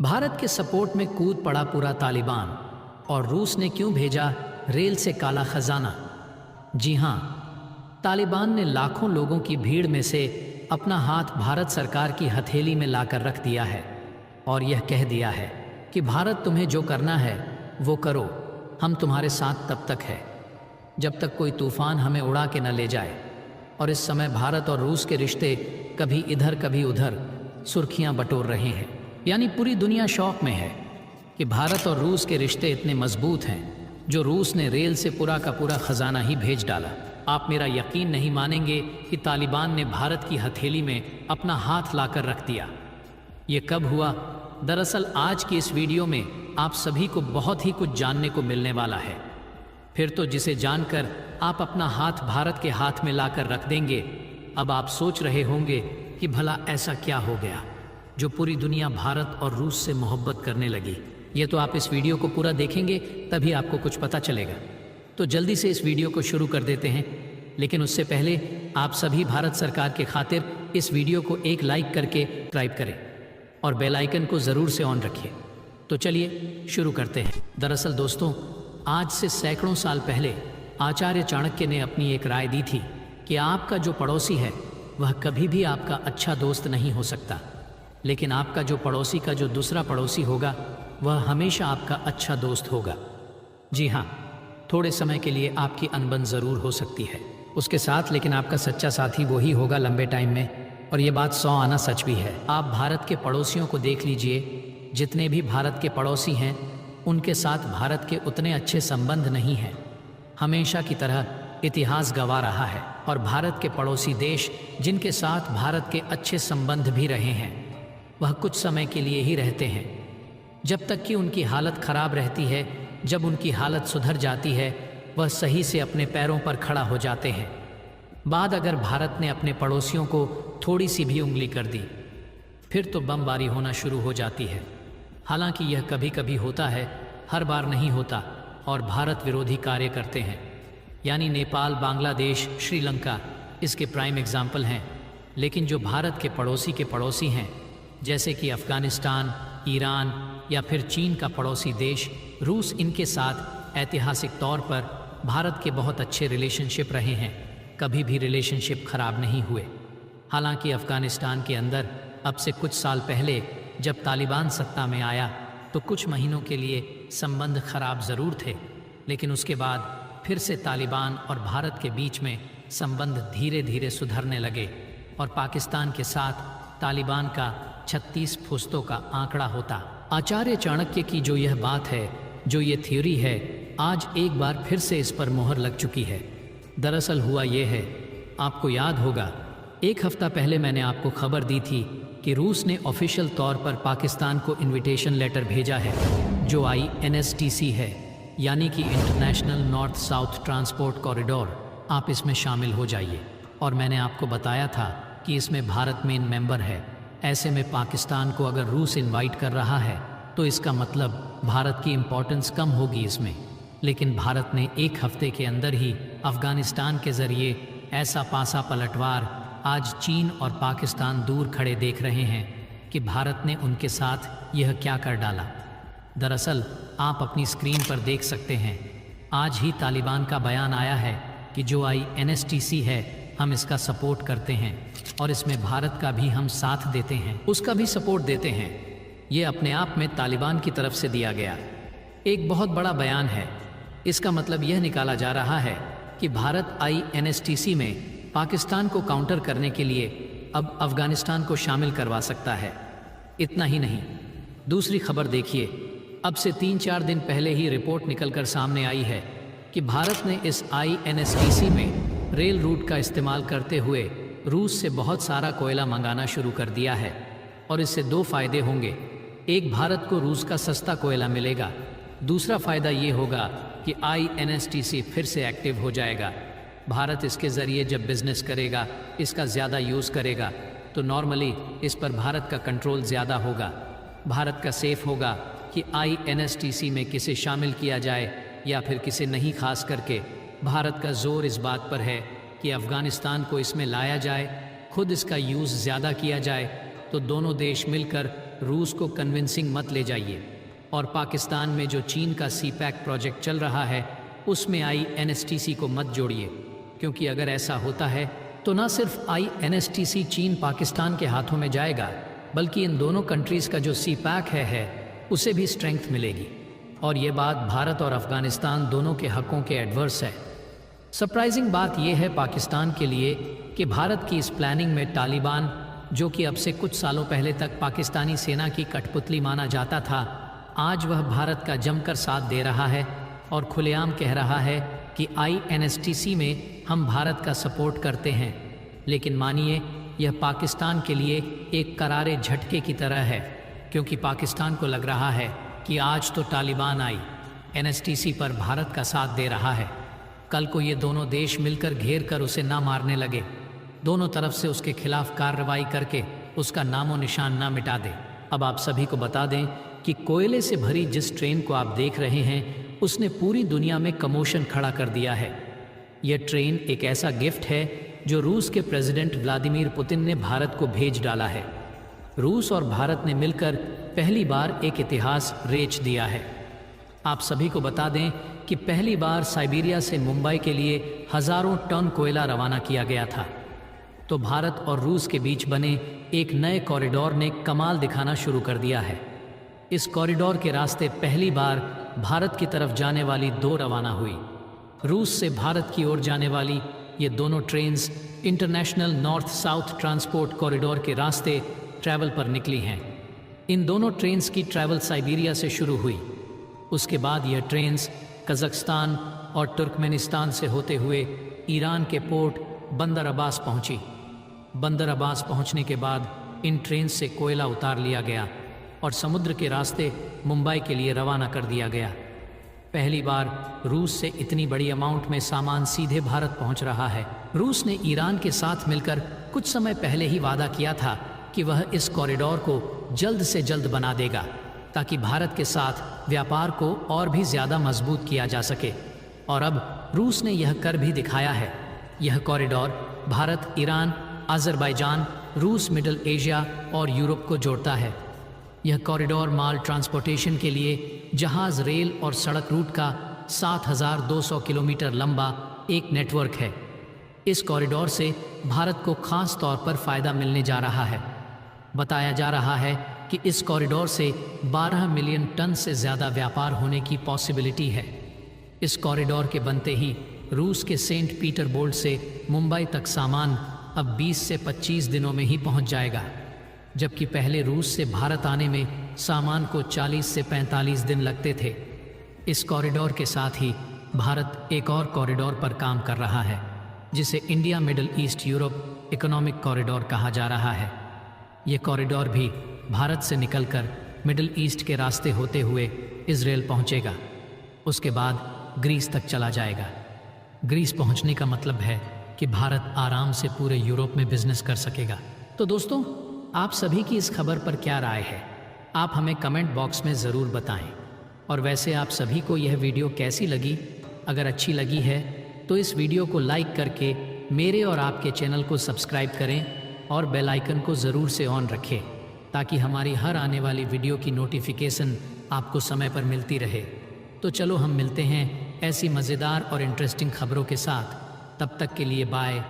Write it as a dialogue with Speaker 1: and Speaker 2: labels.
Speaker 1: भारत के सपोर्ट में कूद पड़ा पूरा तालिबान और रूस ने क्यों भेजा रेल से काला खजाना। जी हां, तालिबान ने लाखों लोगों की भीड़ में से अपना हाथ भारत सरकार की हथेली में लाकर रख दिया है और यह कह दिया है कि भारत तुम्हें जो करना है वो करो, हम तुम्हारे साथ तब तक है जब तक कोई तूफान हमें उड़ा के न ले जाए। और इस समय भारत और रूस के रिश्ते कभी इधर कभी उधर सुर्खियां बटोर रहे हैं। यानी पूरी दुनिया शौक में है कि भारत और रूस के रिश्ते इतने मजबूत हैं जो रूस ने रेल से पूरा का पूरा खजाना ही भेज डाला। आप मेरा यकीन नहीं मानेंगे कि तालिबान ने भारत की हथेली में अपना हाथ लाकर रख दिया। ये कब हुआ? दरअसल आज की इस वीडियो में आप सभी को बहुत ही कुछ जानने को मिलने वाला है। फिर तो जिसे जानकर आप अपना हाथ भारत के हाथ में लाकर रख देंगे। अब आप सोच रहे होंगे कि भला ऐसा क्या हो गया जो पूरी दुनिया भारत और रूस से मोहब्बत करने लगी। ये तो आप इस वीडियो को पूरा देखेंगे तभी आपको कुछ पता चलेगा। तो जल्दी से इस वीडियो को शुरू कर देते हैं, लेकिन उससे पहले आप सभी भारत सरकार के खातिर इस वीडियो को एक लाइक करके सब्सक्राइब करें और बेल आइकन को ज़रूर से ऑन रखिए। तो चलिए शुरू करते हैं। दरअसल दोस्तों, आज से सैकड़ों साल पहले आचार्य चाणक्य ने अपनी एक राय दी थी कि आपका जो पड़ोसी है वह कभी भी आपका अच्छा दोस्त नहीं हो सकता, लेकिन आपका जो पड़ोसी का जो दूसरा पड़ोसी होगा वह हमेशा आपका अच्छा दोस्त होगा। जी हाँ, थोड़े समय के लिए आपकी अनबन ज़रूर हो सकती है उसके साथ, लेकिन आपका सच्चा साथी वही होगा लंबे टाइम में। और ये बात 100 आना सच भी है। आप भारत के पड़ोसियों को देख लीजिए, जितने भी भारत के पड़ोसी हैं उनके साथ भारत के उतने अच्छे संबंध नहीं हैं। हमेशा की तरह इतिहास गवाह रहा है और भारत के पड़ोसी देश जिनके साथ भारत के अच्छे संबंध भी रहे हैं वह कुछ समय के लिए ही रहते हैं, जब तक कि उनकी हालत खराब रहती है। जब उनकी हालत सुधर जाती है वह सही से अपने पैरों पर खड़ा हो जाते हैं। बाद अगर भारत ने अपने पड़ोसियों को थोड़ी सी भी उंगली कर दी फिर तो बमबारी होना शुरू हो जाती है। हालांकि यह कभी कभी होता है, हर बार नहीं होता, और भारत विरोधी कार्य करते हैं। यानी नेपाल, बांग्लादेश, श्रीलंका इसके प्राइम एग्जाम्पल हैं। लेकिन जो भारत के पड़ोसी हैं जैसे कि अफ़गानिस्तान, ईरान या फिर चीन का पड़ोसी देश रूस, इनके साथ ऐतिहासिक तौर पर भारत के बहुत अच्छे रिलेशनशिप रहे हैं। कभी भी रिलेशनशिप खराब नहीं हुए। हालांकि अफ़गानिस्तान के अंदर अब से कुछ साल पहले जब तालिबान सत्ता में आया तो कुछ महीनों के लिए संबंध खराब ज़रूर थे, लेकिन उसके बाद फिर से तालिबान और भारत के बीच में संबंध धीरे धीरे सुधरने लगे। और पाकिस्तान के साथ तालिबान का 36 फुस्तों का आंकड़ा होता। आचार्य चाणक्य की जो यह बात है, जो ये थ्योरी है, आज एक बार फिर से इस पर मोहर लग चुकी है। दरअसल हुआ ये है, आपको याद होगा एक हफ्ता पहले मैंने आपको खबर दी थी कि रूस ने ऑफिशियल तौर पर पाकिस्तान को इनविटेशन लेटर भेजा है जो INSTC है, यानी कि international north south transport corridor. आप इसमें शामिल हो जाइए। और मैंने आपको बताया था कि इसमें भारत मेन मेंबर है। ऐसे में पाकिस्तान को अगर रूस इनवाइट कर रहा है तो इसका मतलब भारत की इम्पोर्टेंस कम होगी इसमें। लेकिन भारत ने एक हफ्ते के अंदर ही अफ़गानिस्तान के ज़रिए ऐसा पासा पलटवार आज चीन और पाकिस्तान दूर खड़े देख रहे हैं कि भारत ने उनके साथ यह क्या कर डाला। दरअसल आप अपनी स्क्रीन पर देख सकते हैं, आज ही तालिबान का बयान आया है कि जो INSTC है हम इसका सपोर्ट करते हैं और इसमें भारत का भी हम साथ देते हैं, उसका भी सपोर्ट देते हैं। ये अपने आप में तालिबान की तरफ से दिया गया एक बहुत बड़ा बयान है। इसका मतलब यह निकाला जा रहा है कि भारत INSTC में पाकिस्तान को काउंटर करने के लिए अब अफ़गानिस्तान को शामिल करवा सकता है। इतना ही नहीं, दूसरी खबर देखिए। अब से 3-4 दिन पहले ही रिपोर्ट निकलकर सामने आई है कि भारत ने इस INSTC में रेल रूट का इस्तेमाल करते हुए रूस से बहुत सारा कोयला मंगाना शुरू कर दिया है। और इससे 2 फ़ायदे होंगे। एक, भारत को रूस का सस्ता कोयला मिलेगा। दूसरा फ़ायदा ये होगा कि INSTC फिर से एक्टिव हो जाएगा। भारत इसके ज़रिए जब बिज़नेस करेगा, इसका ज़्यादा यूज़ करेगा, तो नॉर्मली इस पर भारत का कंट्रोल ज़्यादा होगा। भारत का सेफ होगा कि INSTC में किसे शामिल किया जाए या फिर किसे नहीं। खास करके भारत का जोर इस बात पर है कि अफ़गानिस्तान को इसमें लाया जाए, खुद इसका यूज़ ज़्यादा किया जाए, तो दोनों देश मिलकर रूस को कन्विंसिंग मत ले जाइए। और पाकिस्तान में जो चीन का सी पैक प्रोजेक्ट चल रहा है उसमें INSTC को मत जोड़िए, क्योंकि अगर ऐसा होता है तो ना सिर्फ INSTC चीन पाकिस्तान के हाथों में जाएगा, बल्कि इन दोनों कंट्रीज़ का जो सी पैक है उसे भी स्ट्रेंथ मिलेगी। और ये बात भारत और अफगानिस्तान दोनों के हकों के एडवर्स है। सरप्राइजिंग बात यह है पाकिस्तान के लिए कि भारत की इस प्लानिंग में तालिबान, जो कि अब से कुछ सालों पहले तक पाकिस्तानी सेना की कठपुतली माना जाता था, आज वह भारत का जमकर साथ दे रहा है और खुलेआम कह रहा है कि INSTC में हम भारत का सपोर्ट करते हैं। लेकिन मानिए, यह पाकिस्तान के लिए एक करारे झटके की तरह है, क्योंकि पाकिस्तान को लग रहा है कि आज तो तालिबान INSTC पर भारत का साथ दे रहा है, कल को ये दोनों देश मिलकर घेर कर उसे ना मारने लगे, दोनों तरफ से उसके खिलाफ कार्रवाई करके उसका नामो निशान ना मिटा दे। अब आप सभी को बता दें कि कोयले से भरी जिस ट्रेन को आप देख रहे हैं उसने पूरी दुनिया में कमोशन खड़ा कर दिया है। यह ट्रेन एक ऐसा गिफ्ट है जो रूस के प्रेसिडेंट व्लादिमीर पुतिन ने भारत को भेज डाला है। रूस और भारत ने मिलकर पहली बार एक इतिहास रेच दिया है। आप सभी को बता दें कि पहली बार साइबेरिया से मुंबई के लिए हजारों टन कोयला रवाना किया गया था। तो भारत और रूस के बीच बने एक नए कॉरिडोर ने कमाल दिखाना शुरू कर दिया है। इस कॉरिडोर के रास्ते पहली बार भारत की तरफ जाने वाली 2 रवाना हुई। रूस से भारत की ओर जाने वाली ये दोनों trains international north south transport corridor के रास्ते ट्रैवल पर निकली हैं। इन दोनों ट्रेन्स की ट्रैवल साइबेरिया से शुरू हुई। उसके बाद यह ट्रेन्स कजाकिस्तान और तुर्कमेनिस्तान से होते हुए ईरान के पोर्ट बंदर अब्बास पहुंची। बंदर अब्बास पहुंचने के बाद इन ट्रेन से कोयला उतार लिया गया और समुद्र के रास्ते मुंबई के लिए रवाना कर दिया गया। पहली बार रूस से इतनी बड़ी अमाउंट में सामान सीधे भारत पहुंच रहा है। रूस ने ईरान के साथ मिलकर कुछ समय पहले ही वादा किया था कि वह इस कॉरिडोर को जल्द से जल्द बना देगा, ताकि भारत के साथ व्यापार को और भी ज़्यादा मजबूत किया जा सके। और अब रूस ने यह कर भी दिखाया है। यह कॉरिडोर भारत, ईरान, अज़रबैजान, रूस, मिडल एशिया और यूरोप को जोड़ता है। यह कॉरिडोर माल ट्रांसपोर्टेशन के लिए जहाज़, रेल और सड़क रूट का 7,200 किलोमीटर लंबा एक नेटवर्क है। इस कॉरिडोर से भारत को खास तौर पर फ़ायदा मिलने जा रहा है। बताया जा रहा है कि इस कॉरिडोर से 12 मिलियन टन से ज़्यादा व्यापार होने की पॉसिबिलिटी है। इस कॉरिडोर के बनते ही रूस के सेंट पीटरबोर्ग से मुंबई तक सामान अब 20 से 25 दिनों में ही पहुंच जाएगा, जबकि पहले रूस से भारत आने में सामान को 40 से 45 दिन लगते थे। इस कॉरिडोर के साथ ही भारत एक और कॉरिडोर पर काम कर रहा है, जिसे India middle east Europe economic corridor कहा जा रहा है। ये कॉरिडोर भी भारत से निकलकर मिडल ईस्ट के रास्ते होते हुए इजराइल पहुंचेगा, उसके बाद ग्रीस तक चला जाएगा। ग्रीस पहुंचने का मतलब है कि भारत आराम से पूरे यूरोप में बिजनेस कर सकेगा। तो दोस्तों, आप सभी की इस खबर पर क्या राय है, आप हमें कमेंट बॉक्स में ज़रूर बताएं। और वैसे आप सभी को यह वीडियो कैसी लगी? अगर अच्छी लगी है तो इस वीडियो को लाइक करके मेरे और आपके चैनल को सब्सक्राइब करें और बेल आइकन को ज़रूर से ऑन रखें, ताकि हमारी हर आने वाली वीडियो की नोटिफिकेशन आपको समय पर मिलती रहे। तो चलो हम मिलते हैं ऐसी मज़ेदार और इंटरेस्टिंग खबरों के साथ। तब तक के लिए बाय।